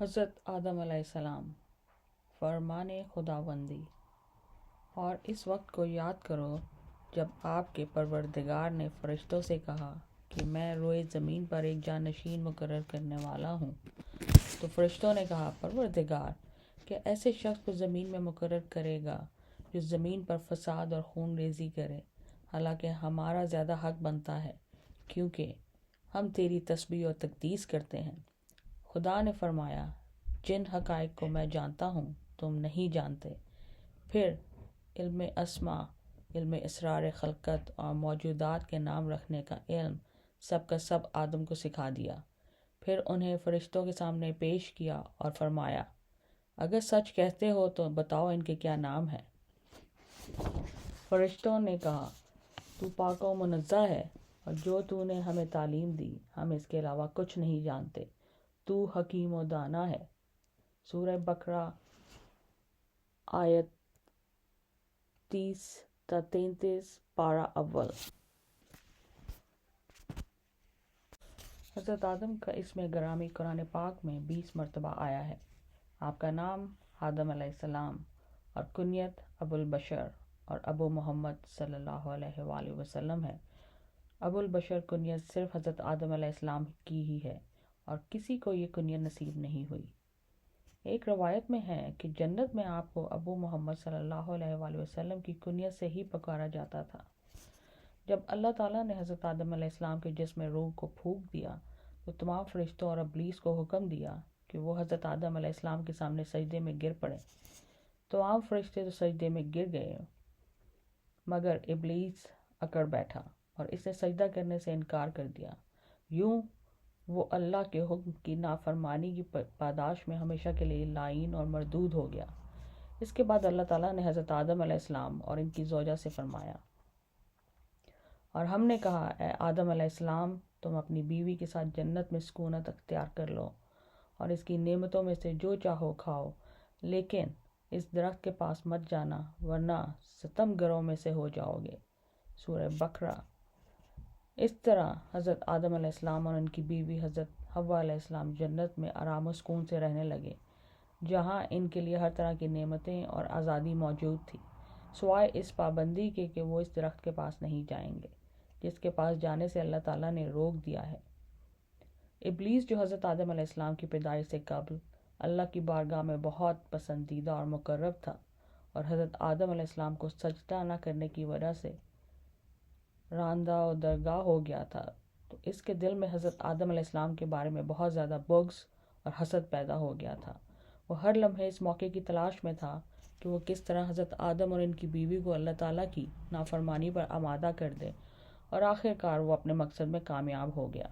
حضرت آدم علیہ السلام فرمان خداوندی۔ اور اس وقت کو یاد کرو جب آپ کے پروردگار نے فرشتوں سے کہا کہ میں روئے زمین پر ایک جانشین مقرر کرنے والا ہوں۔ تو فرشتوں نے کہا پروردگار کہ ایسے شخص کو زمین میں مقرر کرے گا جو زمین پر فساد اور خون ریزی کرے، حالانکہ ہمارا زیادہ حق بنتا ہے کیونکہ ہم تیری تسبیح اور تقدیس کرتے ہیں۔ خدا نے فرمایا جن حقائق کو میں جانتا ہوں تم نہیں جانتے۔ پھر علم اسماء، علم اسرار خلقت اور موجودات کے نام رکھنے کا علم سب کا سب آدم کو سکھا دیا۔ پھر انہیں فرشتوں کے سامنے پیش کیا اور فرمایا اگر سچ کہتے ہو تو بتاؤ ان کے کیا نام ہیں۔ فرشتوں نے کہا تو پاک و منزہ ہے اور جو تو نے ہمیں تعلیم دی ہم اس کے علاوہ کچھ نہیں جانتے، تو حکیم و دانا ہے۔ سورہ بقرہ آیت 30 تا 33 پارہ اول۔ حضرت آدم کا اسم گرامی قرآن پاک میں 20 مرتبہ آیا ہے۔ آپ کا نام آدم علیہ السلام اور کنیت ابو البشر اور ابو محمد صلی اللہ علیہ وآلہ وسلم ہے۔ ابو البشر کنیت صرف حضرت آدم علیہ السلام کی ہی ہے اور کسی کو یہ کنیت نصیب نہیں ہوئی۔ ایک روایت میں ہے کہ جنت میں آپ کو ابو محمد صلی اللہ علیہ وآلہ وسلم کی کنیت سے ہی پکارا جاتا تھا۔ جب اللہ تعالیٰ نے حضرت آدم علیہ السلام کے جسم میں روح کو پھونک دیا تو تمام فرشتوں اور ابلیس کو حکم دیا کہ وہ حضرت آدم علیہ السلام کے سامنے سجدے میں گر پڑے۔ تو عام فرشتے تو سجدے میں گر گئے مگر ابلیس اکڑ بیٹھا اور اس نے سجدہ کرنے سے انکار کر دیا۔ یوں وہ اللہ کے حکم کی نافرمانی کی پاداش میں ہمیشہ کے لیے لعین اور مردود ہو گیا۔ اس کے بعد اللہ تعالیٰ نے حضرت آدم علیہ السلام اور ان کی زوجہ سے فرمایا اور ہم نے کہا اے آدم علیہ السلام تم اپنی بیوی کے ساتھ جنت میں سکونت اختیار کر لو اور اس کی نعمتوں میں سے جو چاہو کھاؤ، لیکن اس درخت کے پاس مت جانا ورنہ ستم گروں میں سے ہو جاؤ گے۔ سورہ بقرہ۔ اس طرح حضرت آدم علیہ السلام اور ان کی بیوی حضرت حوا علیہ السلام جنت میں آرام و سکون سے رہنے لگے، جہاں ان کے لیے ہر طرح کی نعمتیں اور آزادی موجود تھی، سوائے اس پابندی کے کہ وہ اس درخت کے پاس نہیں جائیں گے جس کے پاس جانے سے اللہ تعالیٰ نے روک دیا ہے۔ ابلیس جو حضرت آدم علیہ السلام کی پیدائش سے قبل اللہ کی بارگاہ میں بہت پسندیدہ اور مقرب تھا اور حضرت آدم علیہ السلام کو سجدہ نہ کرنے کی وجہ سے راندہ و درگاہ ہو گیا تھا، تو اس کے دل میں حضرت آدم علیہ السلام کے بارے میں بہت زیادہ بغض اور حسد پیدا ہو گیا تھا۔ وہ ہر لمحے اس موقع کی تلاش میں تھا کہ وہ کس طرح حضرت آدم اور ان کی بیوی کو اللہ تعالیٰ کی نافرمانی پر آمادہ کر دے، اور آخر کار وہ اپنے مقصد میں کامیاب ہو گیا۔